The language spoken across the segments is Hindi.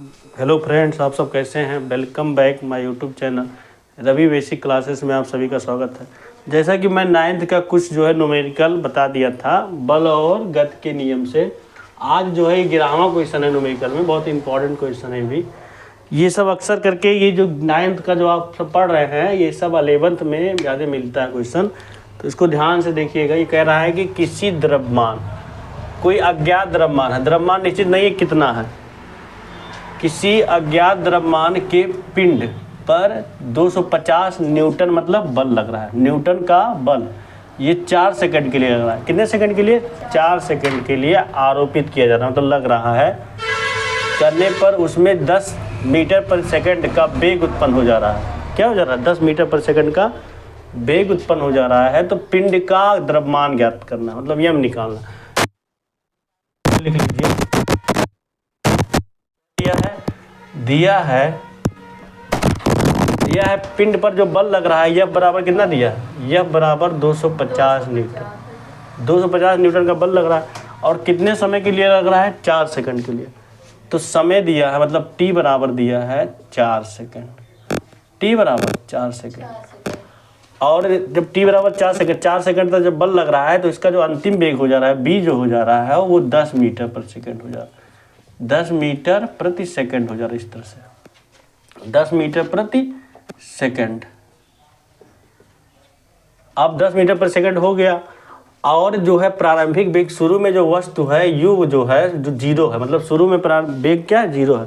हेलो फ्रेंड्स, आप सब कैसे हैं। Welcome back my YouTube channel Ravi basic classes में आप सभी का स्वागत है। जैसा कि मैं 9th का कुछ न्यूमेरिकल बता दिया था बल और गति के नियम से, आज जो है 11वां क्वेश्चन है न्यूमेरिकल में, बहुत इंपॉर्टेंट क्वेश्चन है भी। ये सब अक्सर करके ये जो 9th का जो आप सब पढ़ रहे हैं ये सब 11th में ज़्यादा मिलता है क्वेश्चन, तो इसको ध्यान से देखिएगा। ये कह रहा है कि किसी द्रव्यमान, कोई अज्ञात द्रव्यमान है, द्रव्यमान निश्चित नहीं है कितना है, किसी अज्ञात द्रव्यमान के पिंड पर 250 न्यूटन मतलब बल लग रहा है। न्यूटन का बल ये 4 सेकंड के लिए लग रहा है। कितने सेकंड के लिए? 4 सेकंड के लिए आरोपित किया जा रहा है, मतलब लग रहा है। करने पर उसमें 10 मीटर पर सेकंड का वेग उत्पन्न हो जा रहा है। क्या हो जा रहा है? 10 मीटर पर सेकंड का वेग उत्पन्न हो जा रहा है। तो पिंड का द्रव्यमान ज्ञात करना, मतलब यम निकालना। लिख लीजिए, दिया है पिंड पर जो बल लग रहा है यह बराबर कितना दिया? यह बराबर 250 न्यूटन। 250 न्यूटन का बल लग रहा है और कितने समय के लिए लग रहा है? 4 सेकंड के लिए। तो समय दिया है, मतलब टी बराबर दिया है 4 सेकंड। टी बराबर 4 सेकंड। और जब टी बराबर 4 सेकंड तक जब बल लग रहा है तो इसका जो अंतिम वेग हो जा रहा है, बी जो हो जा रहा है, वो 10 मीटर पर सेकंड हो जा रहा है। 10 मीटर प्रति सेकंड हो जा रहा है। इस तरह से 10 मीटर प्रति सेकंड। अब 10 मीटर पर सेकंड हो गया। और जो है प्रारंभिक वेग, शुरू में जो वस्तु है यू जो है जो जीरो है, मतलब शुरू में प्रारंभिक वेग क्या है? जीरो है,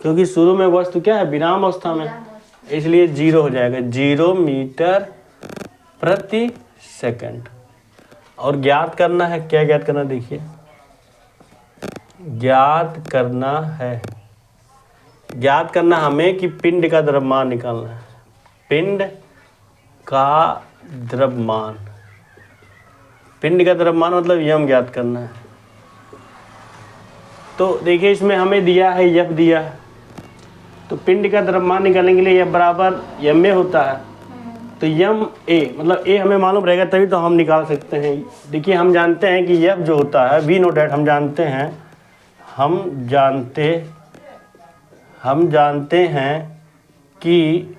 क्योंकि शुरू में वस्तु क्या है? विराम अवस्था में, इसलिए जीरो हो जाएगा। 0 मीटर प्रति सेकंड। और ज्ञात करना है, क्या ज्ञात करना? देखिए, ज्ञात करना हमें कि पिंड का द्रव्यमान निकालना है। पिंड का द्रव्यमान, पिंड का द्रव्यमान मतलब यम ज्ञात करना है। तो देखिए, इसमें हमें दिया है यफ दिया है, तो पिंड का द्रव्यमान निकालने के लिए यफ बराबर यम में होता है। तो यम ए, मतलब ए हमें मालूम रहेगा तभी तो हम निकाल सकते हैं। देखिए, हम जानते हैं कि यफ जो होता है, वी नो डैट, हम जानते हैं कि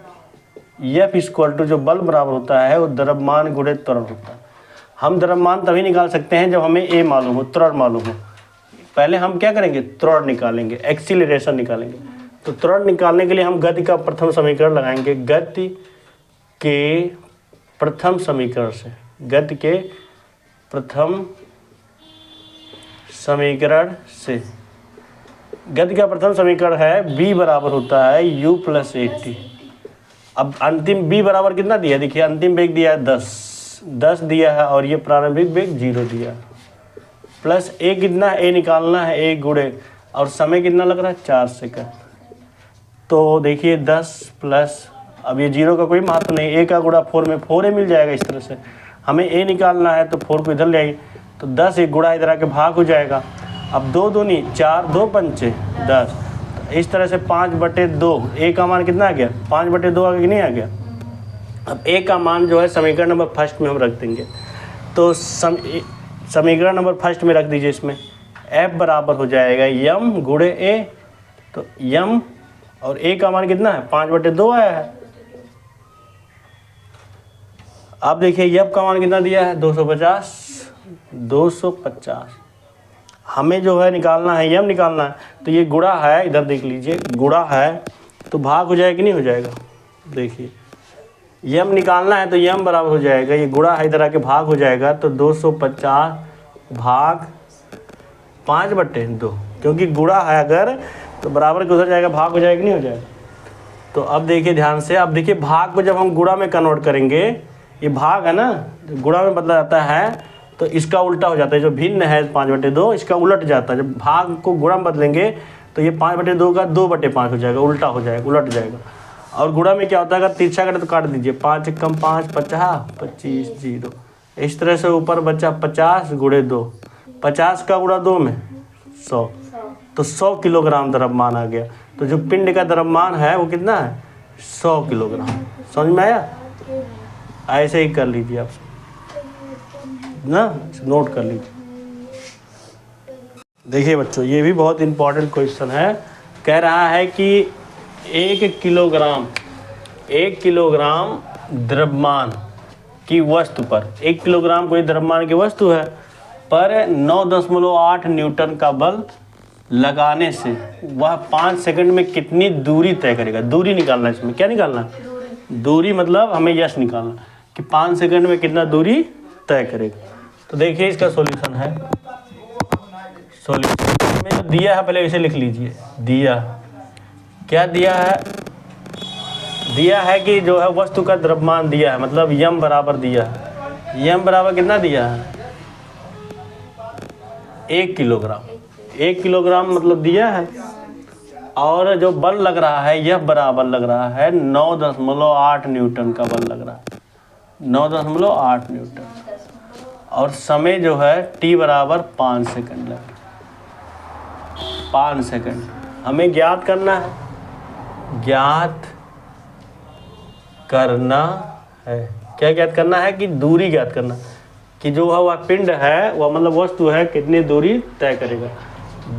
F इक्वल टू जो बल बराबर होता है वो द्रव्यमान गुणे त्वरण होता है। हम द्रव्यमान तभी निकाल सकते हैं जब हमें A मालूम हो, त्वरण मालूम हो। पहले हम क्या करेंगे? त्वरण निकालेंगे, एक्सीलरेशन निकालेंगे। तो त्वरण निकालने के लिए हम गति का प्रथम समीकरण लगाएंगे। गति के प्रथम समीकरण से, गति के प्रथम समीकरण से, गति का प्रथम समीकरण है b बराबर होता है u प्लस 80। अब अंतिम b बराबर कितना दिया? देखिए, अंतिम वेग दिया है 10 दिया है, और ये प्रारंभिक वेग 0 दिया है। प्लस a कितना है? a निकालना है, a गुणे, और समय कितना लग रहा है? 4 सेकंड। तो देखिए 10 प्लस, अब ये 0 का कोई महत्व नहीं, a का गुणा 4 में 4a मिल जाएगा। इस तरह से हमें a निकालना है, तो 4 को इधर ले आइए, तो 10 एक गुणा इधर आके भाग हो जाएगा। अब 2 दूनी 4, 2 पंचे 10। तो इस तरह से 5/2, ए का मान कितना आ गया? 5/2 आ गया कि नहीं आ गया? अब ए का मान जो है समीकरण नंबर फर्स्ट में हम रख देंगे। तो समीकरण नंबर फर्स्ट में रख दीजिए। इसमें एफ बराबर हो जाएगा यम गुणे ए। तो यम और ए का मान कितना है? 5/2 आया है। अब देखिए यफ का मान कितना दिया है? 250। हमें जो है निकालना है, यम निकालना है, तो ये गुणा है, इधर देख लीजिए, गुणा है तो भाग हो जाएगा कि नहीं हो जाएगा? देखिए, यम निकालना है तो यम बराबर हो जाएगा, ये गुणा है, इधर आके भाग हो जाएगा। तो 250 भाग 5/2, क्योंकि गुणा है अगर तो बराबर के उधर जाएगा, भाग हो जाएगा कि नहीं हो जाएगा? तो अब देखिए ध्यान से, अब देखिए भाग को जब हम गुणा में कन्वर्ट करेंगे, ये भाग है ना, गुणा में बदला जाता है तो इसका उल्टा हो जाता है। जो भिन्न है 5/2, इसका उलट जाता है। जब भाग को गुणा में बदलेंगे तो ये 5/2 का 2/5 हो जाएगा, उल्टा हो जाएगा, उलट जाएगा। और गुणा में क्या होता है? अगर तिरछा कटे तो काट दीजिए, 5 कम 5, 50, 25, 0। इस तरह से ऊपर बचा 50 गुणे 2, 50 का गुणा 2 में 100, तो 100 किलोग्राम द्रव्यमान आ गया। तो जो पिंड का द्रव्यमान है वो कितना है? 100 किलोग्राम। समझ में आया? ऐसे ही कर लीजिए आप ना, नोट कर लीजिए। देखिए बच्चों, ये भी बहुत इंपॉर्टेंट क्वेश्चन है। कह रहा है कि 1 किलोग्राम द्रव्यमान की वस्तु पर, 1 किलोग्राम कोई द्रव्यमान की वस्तु है पर 9.8 न्यूटन का बल लगाने से वह 5 सेकंड में कितनी दूरी तय करेगा। दूरी निकालना है इसमें, क्या निकालना, दूरी मतलब हमें यश निकालना कि 5 सेकंड में कितना दूरी तय करेगा। तो देखिए इसका सॉल्यूशन है, सॉल्यूशन में जो दिया है पहले इसे लिख लीजिए। दिया क्या दिया है, दिया है कि जो है वस्तु का द्रव्यमान दिया है, मतलब यम बराबर दिया है। यम बराबर कितना दिया है, 1 किलोग्राम। 1 किलोग्राम मतलब दिया है, और जो बल लग रहा है यह बराबर लग रहा है 9.8 न्यूटन का बल लग रहा है, 9.8 न्यूटन। और समय जो है t बराबर 5 सेकंड लग, 5 सेकंड हमें ज्ञात करना है, ज्ञात करना है। क्या ज्ञात करना है कि दूरी ज्ञात करना, कि जो है वह पिंड है, वह मतलब वस्तु है, कितनी दूरी तय करेगा।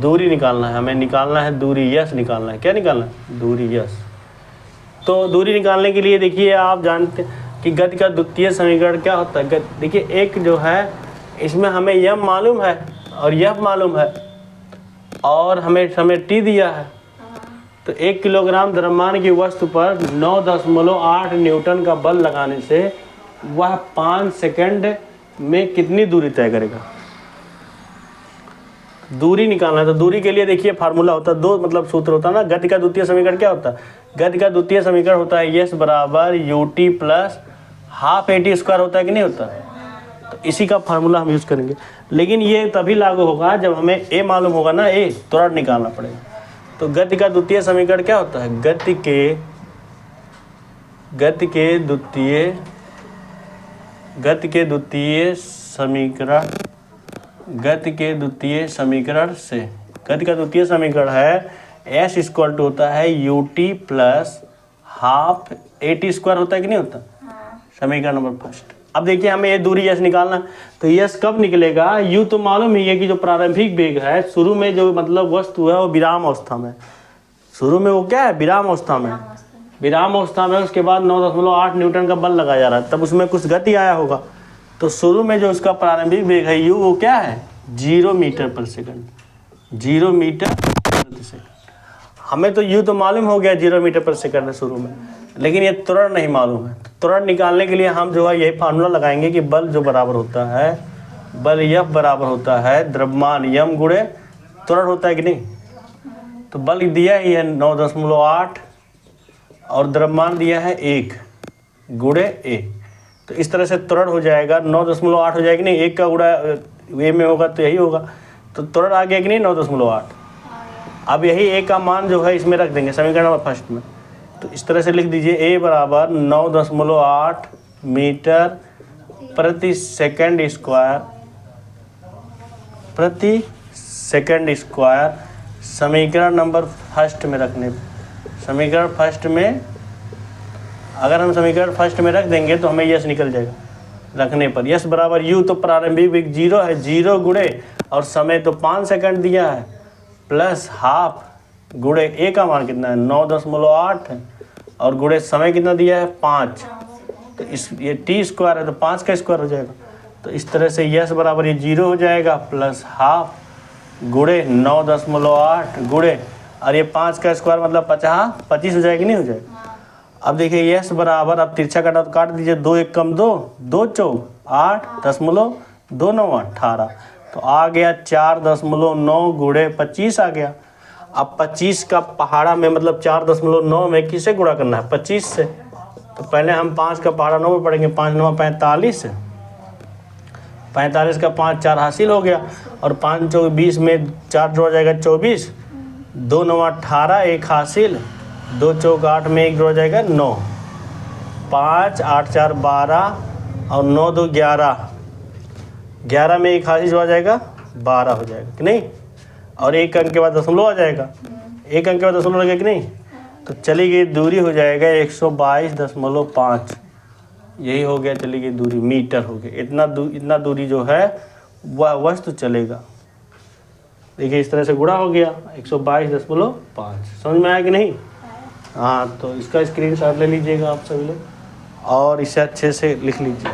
दूरी निकालना है, हमें निकालना है दूरी, यश निकालना है। क्या निकालना है, दूरी, यश। तो दूरी निकालने के लिए देखिए आप जानते हैं कि गति का द्वितीय समीकरण क्या होता है। देखिए एक जो है इसमें हमें यम मालूम है और यह मालूम है, और हमें समय टी दिया है। तो 1 किलोग्राम द्रव्यमान की वस्तु पर 9.8 न्यूटन का बल लगाने से वह 5 सेकंड में कितनी दूरी तय करेगा। दूरी निकालना है। तो दूरी के लिए देखिए फार्मूला होता है, दो मतलब सूत्र होता है ना। गति का द्वितीय समीकरण क्या होता है, गति का द्वितीय समीकरण होता है यश बराबर ut plus half at square होता है कि नहीं होता। तो इसी का फार्मूला हम यूज़ करेंगे, लेकिन ये तभी लागू होगा जब हमें a मालूम होगा ना, a त्वरण निकालना पड़ेगा। तो गति का द्वितीय समीकरण क्या होता है, गति के द्वितीय समीकरण से, गति का द्वितीय समीकरण है s इक्वल टू होता है ut plus half at square होता है कि नहीं होता। समीकरण नंबर फर्स्ट। अब देखिए हमें ये दूरी यश निकालना, तो यश कब निकलेगा, यू तो मालूम ही है कि जो प्रारंभिक वेग है, शुरू में जो मतलब वस्तु है वो विराम अवस्था में, शुरू में वो क्या है, विराम अवस्था में, विराम अवस्था में। उसके बाद 9.8 न्यूटन का बल लगाया जा रहा है, तब उसमें कुछ गति आया होगा। तो शुरू में जो उसका प्रारंभिक वेग है यू, वो क्या है 0 मीटर पर सेकंड, 0 मीटर प्रति सेकंड। हमें तो यू तो मालूम हो गया 0 मीटर पर सेकंड है शुरू में, लेकिन ये त्वरण नहीं मालूम है। त्वरण निकालने के लिए हम जो है यही फार्मूला लगाएंगे कि बल जो बराबर होता है, बल यफ बराबर होता है द्रव्यमान यम गुणे त्वरण होता है कि नहीं। तो बल दिया ही है 9.8 और द्रव्यमान दिया है 1 गुणे a। तो इस तरह से त्वरण हो जाएगा 9.8 हो जाएगी नहीं, 1 का गुणा a में होगा तो यही होगा। तो त्वरण आ गया कि नहीं 9.8। अब यही a का मान जो है इसमें रख देंगे समीकरण नंबर फर्स्ट में। तो इस तरह से लिख दीजिए a बराबर 9.8 मीटर प्रति सेकंड स्क्वायर, समीकरण नंबर फर्स्ट में रखने, समीकरण फर्स्ट में अगर हम समीकरण फर्स्ट में रख देंगे तो हमें यश निकल जाएगा रखने पर। यश बराबर यू तो प्रारंभिक वेग 0 है, 0 गुणे और समय तो 5 सेकंड दिया है, प्लस हाफ गुणे ए का मान कितना है 9.8 है, और गुणे समय कितना दिया है 5। तो इस ये टी स्क्वायर है तो 5 का स्क्वायर हो जाएगा। तो इस तरह से यश बराबर ये 0 हो जाएगा प्लस हाफ गुणे 9.8 गुणे और ये 5 का स्क्वायर मतलब 25 हो जाएगी नहीं हो जाएगा। अब देखिए यश बराबर, अब तिरछा काटा तो काट दीजिए, 2 1 कम 2, 2 चौक 8.29 18। तो आ गया 4.9 गुणे 25 आ गया। अब 25 का पहाड़ा में मतलब 4.9 में किसे गुणा करना है 25 से। तो पहले हम 5 का पहाड़ा 9 में पढ़ेंगे, 5 9 45, 45 का 5 4 हासिल हो गया, और 5 चौक 20 में 4 जोड़ा जाएगा 24, 2 9 18 1 हासिल, 2 चौक 8 में 1 जोड़ा जाएगा 9, 5 8 4 12 और 9 2 11, 11 में 1 हासिल जोड़ा जाएगा 12 हो जाएगा कि नहीं। और 1 अंक के बाद दशमलव आ जाएगा, 1 अंक के बाद दशमलव लगेगा कि नहीं। तो चली गई दूरी हो जाएगा 122.5, यही हो गया चली गई दूरी, मीटर हो गया। इतना दूरी जो है वह वस्तु चलेगा। देखिए इस तरह से गुणा हो गया 122.5। समझ में आया कि नहीं? हाँ, तो इसका स्क्रीनशॉट ले लीजिएगा आप सभी लोग और इसे अच्छे से लिख लीजिए।